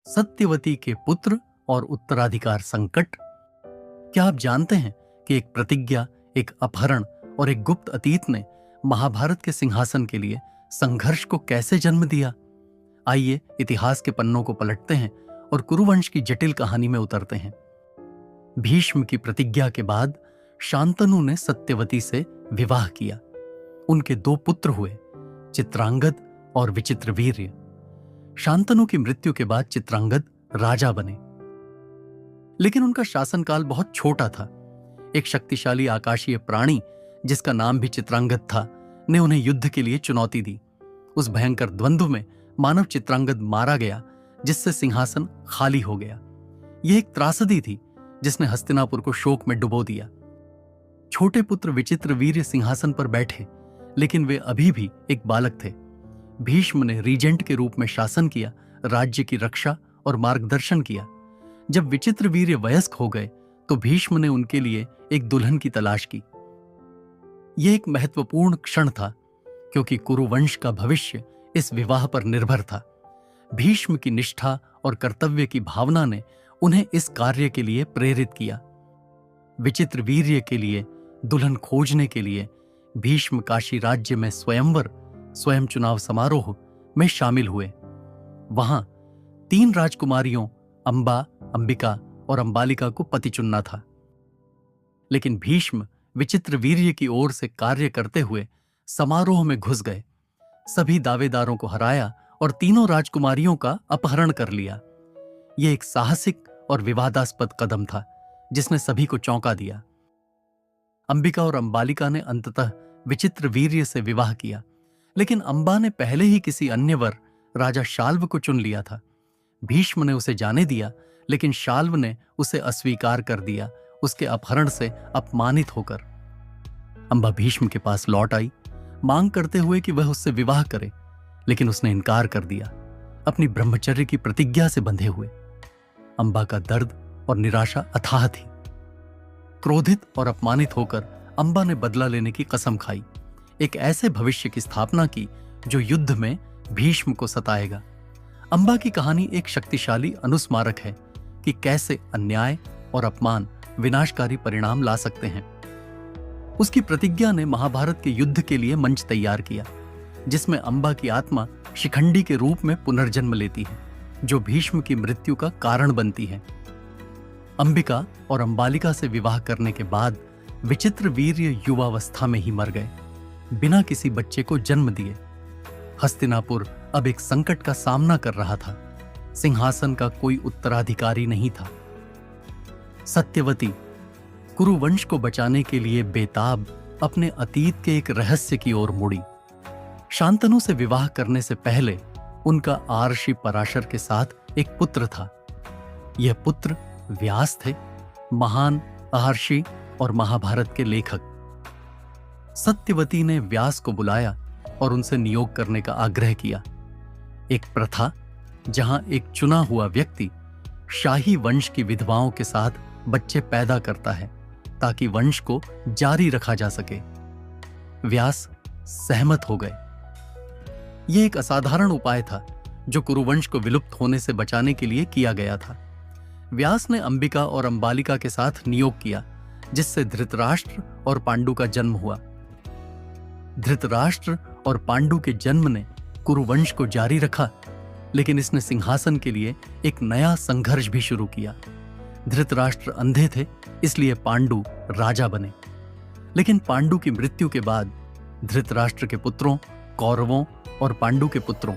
सत्यवती के पुत्र और उत्तराधिकार संकट। क्या आप जानते हैं कि एक प्रतिज्ञा, एक अपहरण और एक गुप्त अतीत ने महाभारत के सिंहासन के लिए संघर्ष को कैसे जन्म दिया? आइए इतिहास के पन्नों को पलटते हैं और कुरुवंश की जटिल कहानी में उतरते हैं। भीष्म की प्रतिज्ञा के बाद शांतनु ने सत्यवती से विवाह किया। उनके 2 पुत्र हुए, चित्रांगद और विचित्रवीर्य। शांतनु की मृत्यु के बाद चित्रांगद राजा बने, लेकिन उनका शासनकाल बहुत छोटा था। एक शक्तिशाली आकाशीय प्राणी जिसका नाम भी चित्रांगद था ने उन्हें युद्ध के लिए चुनौती दी। उस भयंकर द्वंद्व में मानव चित्रांगद मारा गया, जिससे सिंहासन खाली हो गया। यह एक त्रासदी थी जिसने हस्तिनापुर को शोक में डुबो दिया। छोटे पुत्र विचित्रवीर्य सिंहासन पर बैठे, लेकिन वे अभी भी एक बालक थे। भीष्म ने रीजेंट के रूप में शासन किया, राज्य की रक्षा और मार्गदर्शन किया। जब विचित्रवीर्य वयस्क हो गए तो भीष्म ने उनके लिए एक दुल्हन की तलाश की। यह एक महत्वपूर्ण क्षण था, क्योंकि कुरुवंश का भविष्य इस विवाह पर निर्भर था। भीष्म की निष्ठा और कर्तव्य की भावना ने उन्हें इस कार्य के लिए प्रेरित किया। विचित्रवीर्य के लिए दुल्हन खोजने के लिए भीष्म काशी राज्य में स्वयं चुनाव समारोह में शामिल हुए। वहां 3 राजकुमारियों अंबा, अंबिका और अंबालिका को पति चुनना था, लेकिन भीष्म विचित्रवीर्य की ओर से कार्य करते हुए समारोह में घुस गए, सभी दावेदारों को हराया और तीनों राजकुमारियों का अपहरण कर लिया। यह एक साहसिक और विवादास्पद कदम था जिसने सभी को चौंका दिया। अंबिका और अंबालिका ने अंततः विचित्रवीर्य से विवाह किया, लेकिन अंबा ने पहले ही किसी अन्य वर राजा शाल्व को चुन लिया था। भीष्म ने उसे जाने दिया, लेकिन शाल्व ने उसे अस्वीकार कर दिया, उसके अपहरण से अपमानित होकर। अंबा भीष्म के पास लौट आई, मांग करते हुए कि वह उससे विवाह करे, लेकिन उसने इनकार कर दिया, अपनी ब्रह्मचर्य की प्रतिज्ञा से बंधे हुए। अंबा का दर्द और निराशा अथाह थी। क्रोधित और अपमानित होकर अंबा ने बदला लेने की कसम खाई, एक ऐसे भविष्य की स्थापना की जो युद्ध में भीष्म को सताएगा। अंबा की कहानी एक शक्तिशाली अनुस्मारक है कि कैसे अन्याय और अपमान विनाशकारी परिणाम ला सकते हैं। उसकी प्रतिज्ञा ने महाभारत के युद्ध के लिए मंच तैयार किया, जिसमें अंबा की आत्मा शिखंडी के रूप में पुनर्जन्म लेती है, जो भीष्म की मृत्यु का कारण बनती है। अंबिका और अंबालिका से विवाह करने के बाद विचित्रवीर्य युवावस्था में ही मर गए, बिना किसी बच्चे को जन्म दिए। हस्तिनापुर अब एक संकट का सामना कर रहा था। सिंहासन का कोई उत्तराधिकारी नहीं था। सत्यवती कुरुवंश को बचाने के लिए बेताब अपने अतीत के एक रहस्य की ओर मुड़ी। शांतनु से विवाह करने से पहले उनका आर्षि पराशर के साथ एक पुत्र था। यह पुत्र व्यास थे, महान महर्षि और महाभारत के लेखक। सत्यवती ने व्यास को बुलाया और उनसे नियोग करने का आग्रह किया। एक प्रथा जहां एक चुना हुआ व्यक्ति शाही वंश की विधवाओं के साथ बच्चे पैदा करता है ताकि वंश को जारी रखा जा सके। व्यास सहमत हो गए। यह एक असाधारण उपाय था जो कुरुवंश को विलुप्त होने से बचाने के लिए किया गया था। व्यास ने अंबिका और अंबालिका के साथ नियोग किया, जिससे धृतराष्ट्र और पांडु का जन्म हुआ। धृतराष्ट्र और पांडु के जन्म ने कुरुवंश को जारी रखा, लेकिन इसने सिंहासन के लिए एक नया संघर्ष भी शुरू किया। धृतराष्ट्र अंधे थे, इसलिए पांडु राजा बने, लेकिन पांडु की मृत्यु के बाद धृतराष्ट्र के पुत्रों, कौरवों और पांडु के पुत्रों,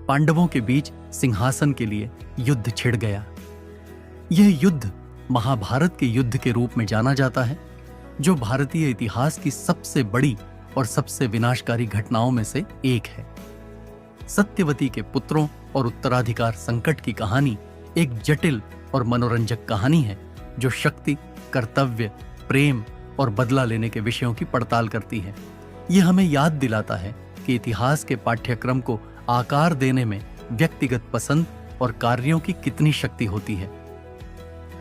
पांडवों के बीच सिंहासन के लिए युद्ध छिड़ गया। यह युद्ध महाभारत के युद्ध के रूप में जाना जाता है, जो भारतीय इतिहास की सबसे बड़ी और सबसे विनाशकारी घटनाओं में से एक है। सत्यवती के पुत्रों और उत्तराधिकार संकट की कहानी एक जटिल और मनोरंजक कहानी है, जो शक्ति, कर्तव्य, प्रेम और बदला लेने के विषयों की पड़ताल करती है। यह हमें याद दिलाता है कि इतिहास के पाठ्यक्रम को आकार देने में व्यक्तिगत पसंद और कार्यों की कितनी शक्ति होती है।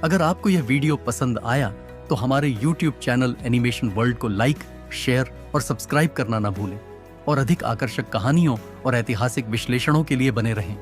अगर आपको यह वीडियो पसंद आया तो हमारे YouTube चैनल एनिमेशन वर्ल्ड को लाइक, शेयर और सब्सक्राइब करना ना भूलें, और अधिक आकर्षक कहानियों और ऐतिहासिक विश्लेषणों के लिए बने रहें।